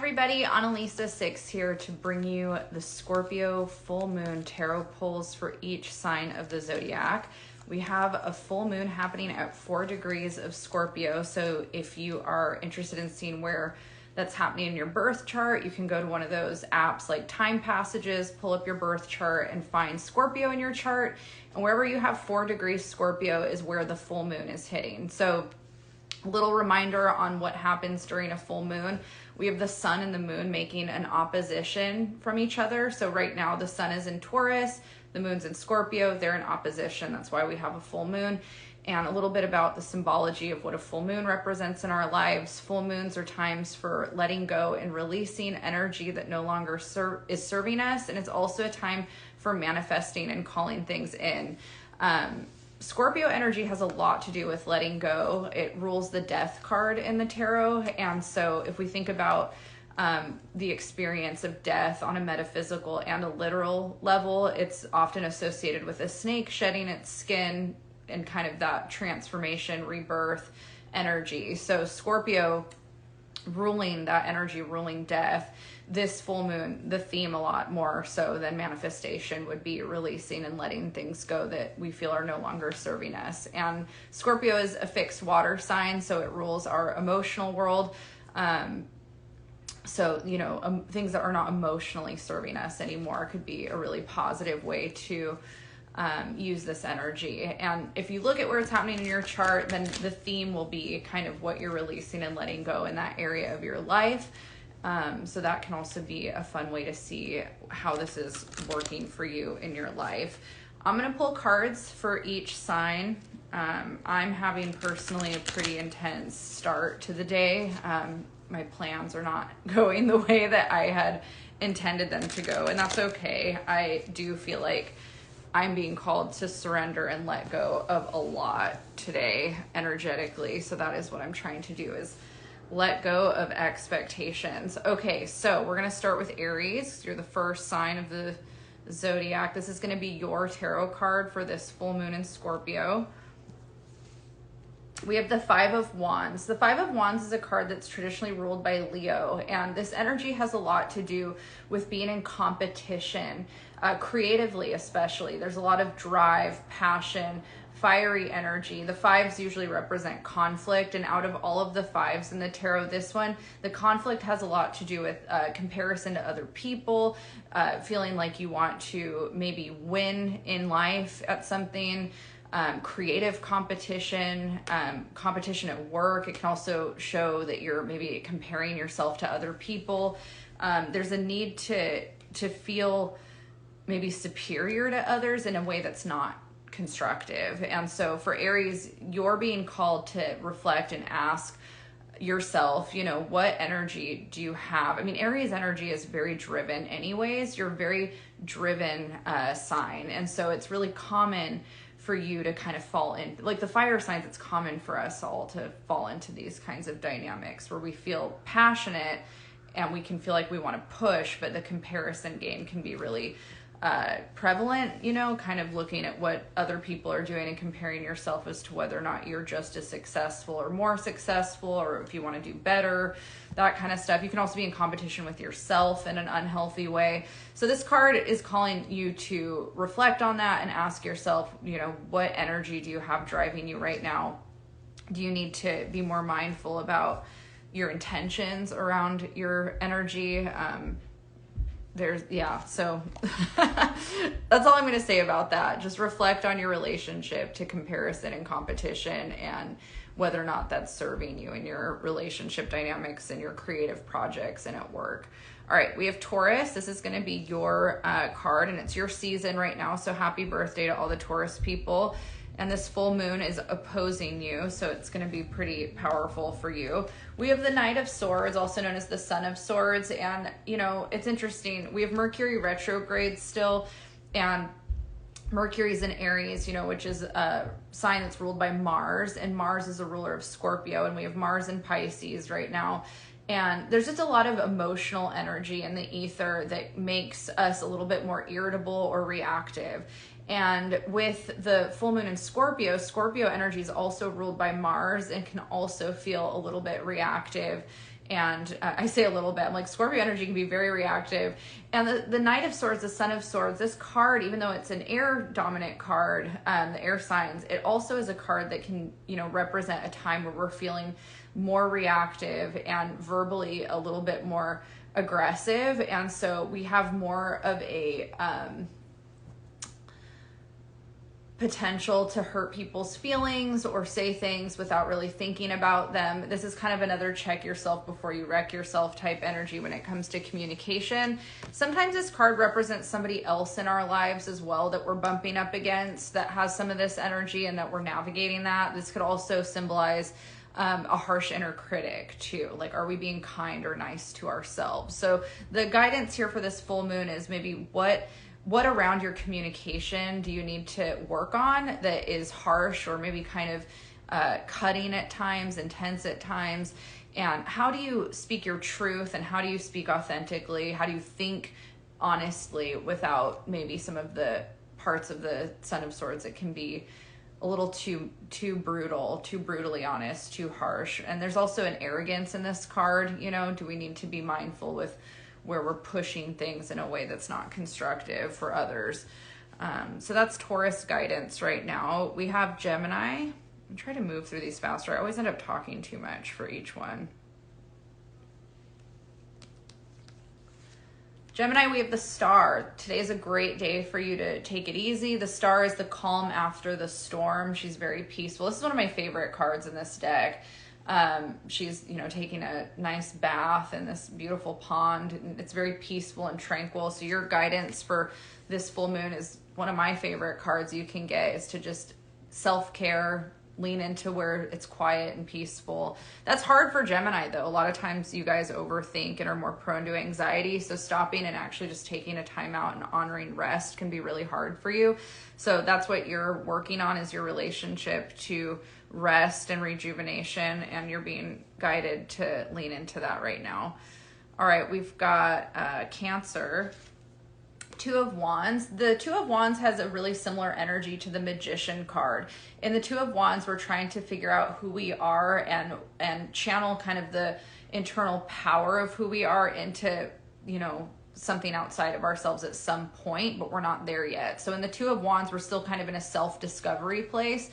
everybody, Analisa Six here to bring you the Scorpio full moon tarot pulls for each sign of the zodiac. We have a full moon happening at 4 degrees of Scorpio, so if you are interested in seeing where that's happening in your birth chart, you can go to one of those apps like Time Passages, pull up your birth chart and find Scorpio in your chart, and wherever you have 4 degrees Scorpio is where the full moon is hitting. So a little reminder on what happens during a full moon. We have the sun and the moon making an opposition from each other. So right now the sun is in Taurus, the moon's in Scorpio, they're in opposition. That's why we have a full moon. And a little bit about the symbology of what a full moon represents in our lives. Full moons are times for letting go and releasing energy that no longer is serving us. And it's also a time for manifesting and calling things in. Scorpio energy has a lot to do with letting go. It rules the death card in the tarot. And so if we think about the experience of death on a metaphysical and a literal level, it's often associated with a snake shedding its skin and kind of that transformation, rebirth energy. So Scorpio ruling that energy, ruling death. This full moon, the theme a lot more so than manifestation would be releasing and letting things go that we feel are no longer serving us. And Scorpio is a fixed water sign, so it rules our emotional world. So, you know, things that are not emotionally serving us anymore could be a really positive way to use this energy. And if you look at where it's happening in your chart, then the theme will be kind of what you're releasing and letting go in that area of your life. So that can also be a fun way to see how this is working for you in your life. I'm going to pull cards for each sign. I'm having personally a pretty intense start to the day. My plans are not going the way that I had intended them to go, and that's okay. I do feel like I'm being called to surrender and let go of a lot today energetically. So that is what I'm trying to do, is let go of expectations. Okay, so we're going to start with Aries. You're the first sign of the zodiac. This is going to be your tarot card for this full moon in Scorpio. We have the Five of Wands. The Five of Wands is a card that's traditionally ruled by Leo, and this energy has a lot to do with being in competition, creatively especially. There's a lot of drive, passion, fiery energy. The fives usually represent conflict, and out of all of the fives in the tarot, this one, the conflict has a lot to do with comparison to other people, feeling like you want to maybe win in life at something, creative competition, competition at work. It can also show that you're maybe comparing yourself to other people. There's a need to feel maybe superior to others in a way that's not constructive. And so for Aries, you're being called to reflect and ask yourself, you know, what energy do you have? I mean, Aries energy is very driven anyways. You're a very driven sign. And so it's really common for you to kind of fall in, like the fire signs, it's common for us all to fall into these kinds of dynamics where we feel passionate and we can feel like we want to push, but the comparison game can be really prevalent, you know, kind of looking at what other people are doing and comparing yourself as to whether or not you're just as successful or more successful, or if you want to do better, that kind of stuff. You can also be in competition with yourself in an unhealthy way. So this card is calling you to reflect on that and ask yourself, you know, what energy do you have driving you right now? Do you need to be more mindful about your intentions around your energy? So that's all I'm going to say about that. Just reflect on your relationship to comparison and competition, and whether or not that's serving you in your relationship dynamics and your creative projects and at work. All right, we have Taurus. This is going to be your card, and it's your season right now. So happy birthday to all the Taurus people. And this full moon is opposing you, so it's going to be pretty powerful for you. We have the Knight of Swords, also known as the Son of Swords. And, you know, it's interesting. We have Mercury retrograde still, and Mercury's in Aries, you know, which is a sign that's ruled by Mars. And Mars is a ruler of Scorpio, and we have Mars in Pisces right now. And there's just a lot of emotional energy in the ether that makes us a little bit more irritable or reactive. And with the full moon in Scorpio, Scorpio energy is also ruled by Mars and can also feel a little bit reactive And I say a little bit, I'm like, Scorpio energy can be very reactive. And the Knight of Swords, the Son of Swords, this card, even though it's an air dominant card, the air signs, it also is a card that can, represent a time where we're feeling more reactive and verbally a little bit more aggressive. And so we have more of a potential to hurt people's feelings or say things without really thinking about them. This is kind of another check yourself before you wreck yourself type energy when it comes to communication. Sometimes this card represents somebody else in our lives as well that we're bumping up against that has some of this energy and that we're navigating that. This could also symbolize a harsh inner critic too. Like, are we being kind or nice to ourselves? So the guidance here for this full moon is maybe what around your communication do you need to work on that is harsh or maybe kind of cutting at times, intense at times? And how do you speak your truth, and how do you speak authentically? How do you think honestly without maybe some of the parts of the Son of Swords that can be a little too brutal, too brutally honest, too harsh? And there's also an arrogance in this card. Do we need to be mindful with where we're pushing things in a way that's not constructive for others? So that's Taurus guidance right now. We have Gemini. I'm trying to move through these faster. I always end up talking too much for each one. Gemini, we have the Star. Today is a great day for you to take it easy. The Star is the calm after the storm. She's very peaceful. This is one of my favorite cards in this deck. She's, taking a nice bath in this beautiful pond, and it's very peaceful and tranquil. So your guidance for this full moon is one of my favorite cards you can get, is to just self-care, lean into where it's quiet and peaceful. That's hard for Gemini though. A lot of times you guys overthink and are more prone to anxiety. So stopping and actually just taking a time out and honoring rest can be really hard for you. So that's what you're working on, is your relationship to rest and rejuvenation, and you're being guided to lean into that right now. All right, we've got Cancer. Two of Wands. The Two of Wands has a really similar energy to the Magician card. In the Two of Wands, we're trying to figure out who we are and channel kind of the internal power of who we are into, something outside of ourselves at some point, but we're not there yet. So in the Two of Wands, we're still kind of in a self-discovery place.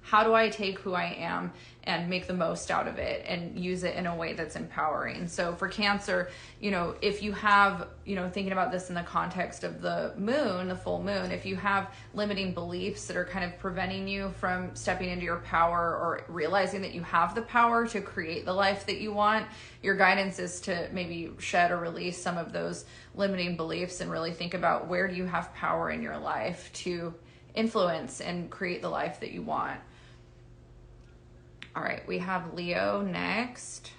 How do I take who I am and make the most out of it and use it in a way that's empowering? So for Cancer, if you have, thinking about this in the context of the moon, the full moon, if you have limiting beliefs that are kind of preventing you from stepping into your power or realizing that you have the power to create the life that you want, your guidance is to maybe shed or release some of those limiting beliefs and really think about, where do you have power in your life to influence and create the life that you want? All right, we have Leo next.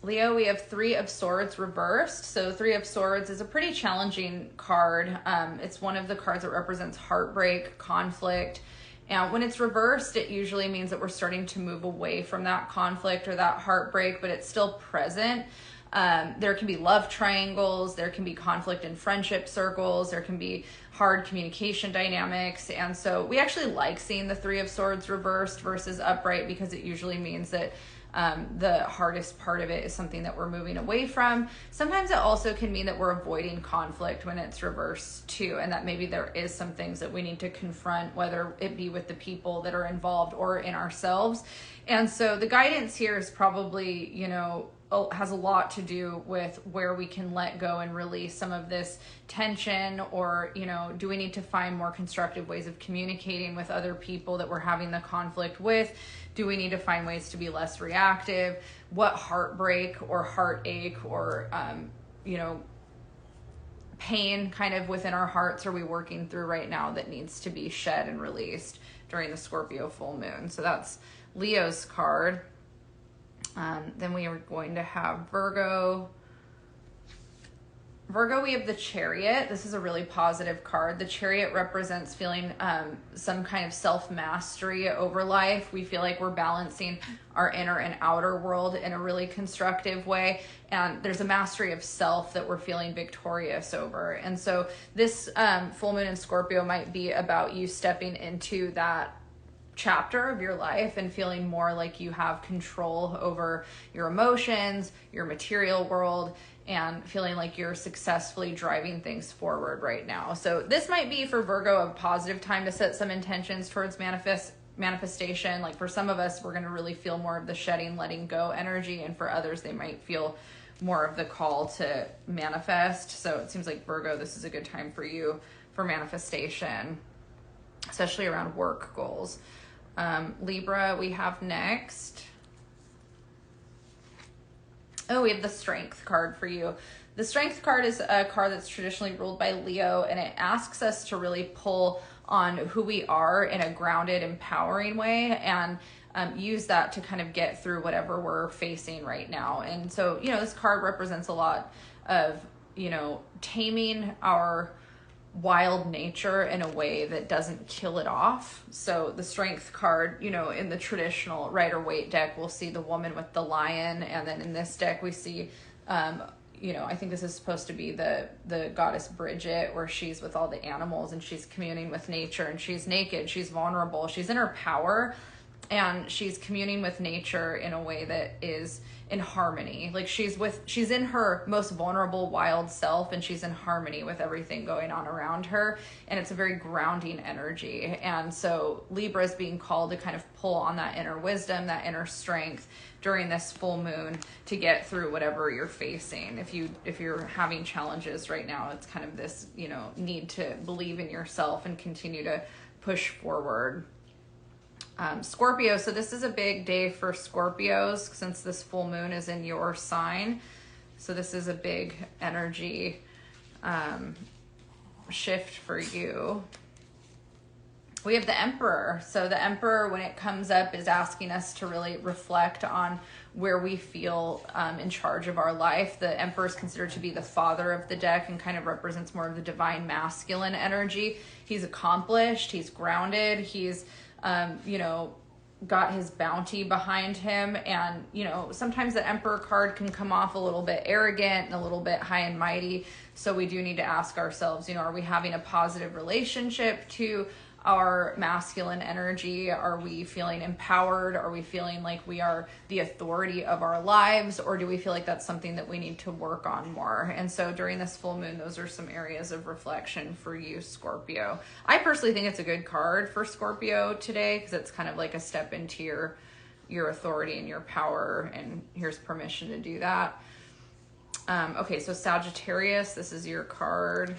Leo, we have Three of Swords reversed. So Three of Swords is a pretty challenging card. It's one of the cards that represents heartbreak, conflict. And when it's reversed, it usually means that we're starting to move away from that conflict or that heartbreak, but it's still present. There can be love triangles, there can be conflict in friendship circles, there can be hard communication dynamics. And so we actually like seeing the Three of Swords reversed versus upright, because it usually means that the hardest part of it is something that we're moving away from. Sometimes it also can mean that we're avoiding conflict when it's reversed too, and that maybe there is some things that we need to confront, whether it be with the people that are involved or in ourselves. And so the guidance here is probably, has a lot to do with where we can let go and release some of this tension, or, do we need to find more constructive ways of communicating with other people that we're having the conflict with? Do we need to find ways to be less reactive? What heartbreak or heartache or, pain kind of within our hearts are we working through right now that needs to be shed and released during the Scorpio full moon? So that's Leo's card. Then we are going to have Virgo. Virgo, we have the Chariot. This is a really positive card. The Chariot represents feeling some kind of self-mastery over life. We feel like we're balancing our inner and outer world in a really constructive way. And there's a mastery of self that we're feeling victorious over. And so this full moon in Scorpio might be about you stepping into that chapter of your life and feeling more like you have control over your emotions, your material world, and feeling like you're successfully driving things forward right now. So this might be for Virgo a positive time to set some intentions towards manifestation. Like for some of us, we're going to really feel more of the shedding, letting go energy, and for others, they might feel more of the call to manifest. So it seems like Virgo, this is a good time for you for manifestation, especially around work goals. Libra, we have next. Oh, we have the Strength card for you. The Strength card is a card that's traditionally ruled by Leo, and it asks us to really pull on who we are in a grounded, empowering way, and use that to kind of get through whatever we're facing right now. And so, this card represents a lot of, taming our wild nature in a way that doesn't kill it off. So the Strength card, in the traditional Rider-Waite deck, we'll see the woman with the lion, and then in this deck we see I think this is supposed to be the goddess Bridget, where she's with all the animals and she's communing with nature, and she's naked, she's vulnerable, she's in her power, and she's communing with nature in a way that is in harmony. Like she's in her most vulnerable wild self, and she's in harmony with everything going on around her, and it's a very grounding energy. And so Libra is being called to kind of pull on that inner wisdom, that inner strength during this full moon to get through whatever you're facing. If you're having challenges right now, it's kind of this, need to believe in yourself and continue to push forward. Scorpio, so this is a big day for Scorpios since this full moon is in your sign. So this is a big energy shift for you. We have the Emperor. So the Emperor, when it comes up, is asking us to really reflect on where we feel in charge of our life. The Emperor is considered to be the father of the deck and kind of represents more of the divine masculine energy. He's accomplished, he's grounded, he's got his bounty behind him. And, sometimes the Emperor card can come off a little bit arrogant and a little bit high and mighty. So we do need to ask ourselves, are we having a positive relationship to our masculine energy? Are we feeling empowered? Are we feeling like we are the authority of our lives? Or do we feel like that's something that we need to work on more? And so during this full moon, those are some areas of reflection for you, Scorpio. I personally think it's a good card for Scorpio today because it's kind of like a step into your authority and your power, and here's permission to do that. Okay, so Sagittarius, this is your card.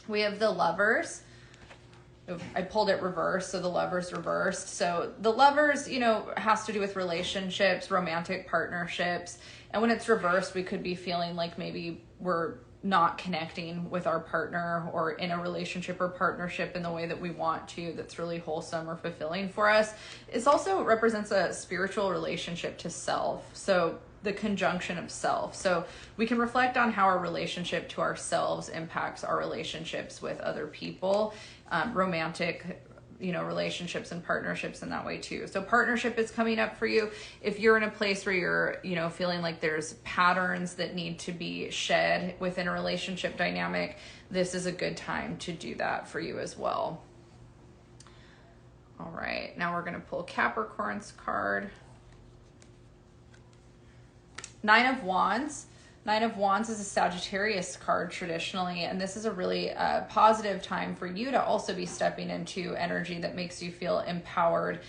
We have the Lovers. I pulled it reversed, so the Lovers reversed. So the Lovers, has to do with relationships, romantic partnerships. And when it's reversed, we could be feeling like maybe we're not connecting with our partner or in a relationship or partnership in the way that we want to, that's really wholesome or fulfilling for us. It also represents a spiritual relationship to self. So the conjunction of self. So we can reflect on how our relationship to ourselves impacts our relationships with other people, romantic, relationships and partnerships in that way too. So partnership is coming up for you. If you're in a place where you're, feeling like there's patterns that need to be shed within a relationship dynamic, this is a good time to do that for you as well. All right, now we're going to pull Capricorn's card. Nine of Wands. Nine of Wands is a Sagittarius card traditionally, and this is a really positive time for you to also be stepping into energy that makes you feel empowered.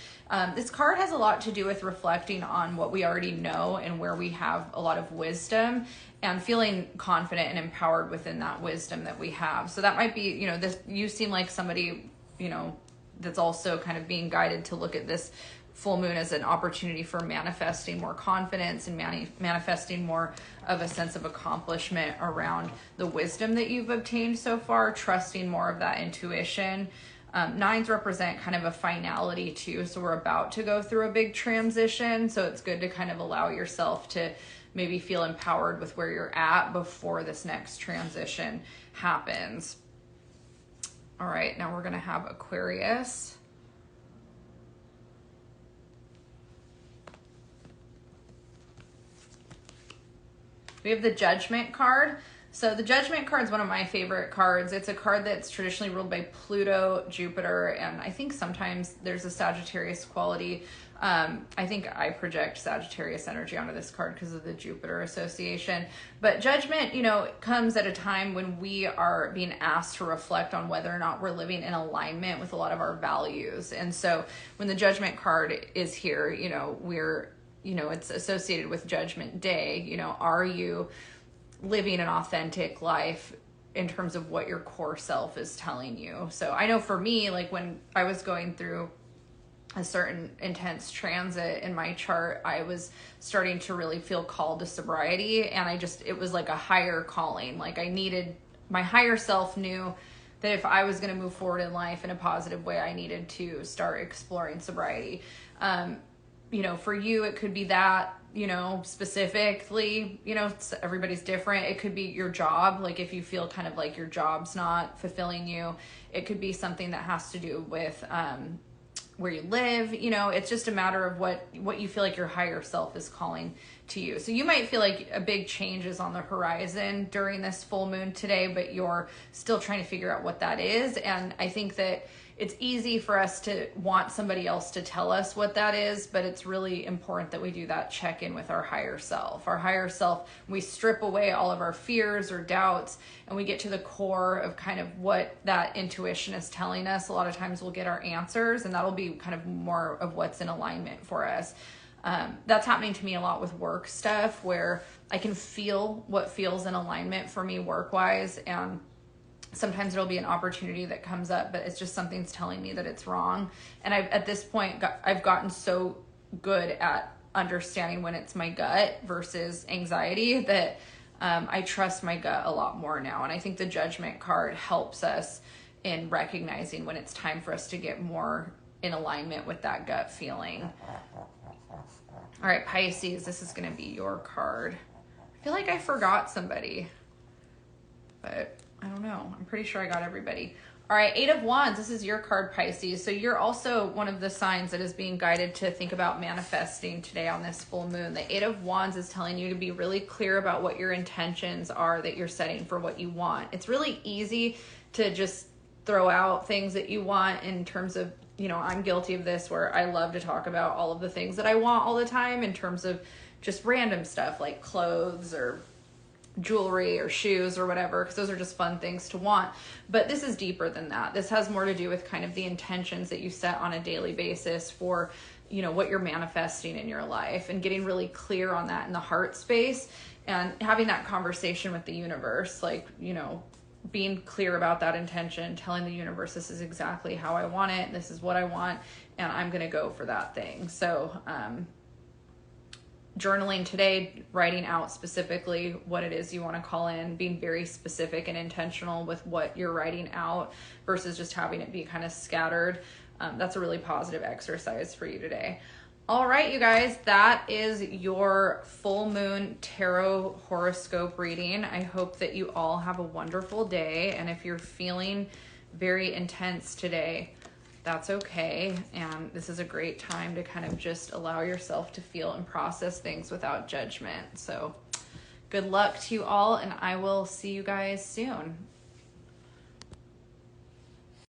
This card has a lot to do with reflecting on what we already know and where we have a lot of wisdom, and feeling confident and empowered within that wisdom that we have. So that might be, you seem like somebody, that's also kind of being guided to look at this full moon as an opportunity for manifesting more confidence and manifesting more of a sense of accomplishment around the wisdom that you've obtained so far, trusting more of that intuition. Nines represent kind of a finality too. So we're about to go through a big transition. So it's good to kind of allow yourself to maybe feel empowered with where you're at before this next transition happens. All right, now we're going to have Aquarius. We have the Judgment card. So the Judgment card is one of my favorite cards. It's a card that's traditionally ruled by Pluto, Jupiter, and I think sometimes there's a Sagittarius quality. I think I project Sagittarius energy onto this card because of the Jupiter association. But Judgment, comes at a time when we are being asked to reflect on whether or not we're living in alignment with a lot of our values. And so when the Judgment card is here, it's associated with Judgment Day. Are you living an authentic life in terms of what your core self is telling you? So I know for me, like when I was going through a certain intense transit in my chart, I was starting to really feel called to sobriety, and it was like a higher calling. Like my higher self knew that if I was going to move forward in life in a positive way, I needed to start exploring sobriety. For you, it could be that, specifically, everybody's different. It could be your job. Like if you feel kind of like your job's not fulfilling you, it could be something that has to do with, where you live. It's just a matter of what you feel like your higher self is calling to you. So you might feel like a big change is on the horizon during this full moon today, but you're still trying to figure out what that is. And I think that it's easy for us to want somebody else to tell us what that is, but it's really important that we do that check-in with our higher self. Our higher self, we strip away all of our fears or doubts, and we get to the core of kind of what that intuition is telling us. A lot of times we'll get our answers, and that'll be kind of more of what's in alignment for us. That's happening to me a lot with work stuff, where I can feel what feels in alignment for me work-wise, and sometimes there'll be an opportunity that comes up, but it's just something's telling me that it's wrong. And at this point, I've gotten so good at understanding when it's my gut versus anxiety that I trust my gut a lot more now. And I think the Judgment card helps us in recognizing when it's time for us to get more in alignment with that gut feeling. All right, Pisces, this is going to be your card. I feel like I forgot somebody, but I don't know. I'm pretty sure I got everybody. All right, Eight of Wands. This is your card, Pisces. So you're also one of the signs that is being guided to think about manifesting today on this full moon. The Eight of Wands is telling you to be really clear about what your intentions are that you're setting for what you want. It's really easy to just throw out things that you want in terms of, I'm guilty of this, where I love to talk about all of the things that I want all the time in terms of just random stuff like clothes or jewelry or shoes or whatever, because those are just fun things to want. But this is deeper than that. This has more to do with kind of the intentions that you set on a daily basis for, what you're manifesting in your life, and getting really clear on that in the heart space and having that conversation with the universe, like, being clear about that intention, telling the universe, this is exactly how I want it. This is what I want, and I'm going to go for that thing. So, journaling today, writing out specifically what it is you want to call in, being very specific and intentional with what you're writing out versus just having it be kind of scattered. That's a really positive exercise for you today. All right, you guys, that is your full moon tarot horoscope reading. I hope that you all have a wonderful day. And if you're feeling very intense today, that's okay. And this is a great time to kind of just allow yourself to feel and process things without judgment. So good luck to you all, and I will see you guys soon.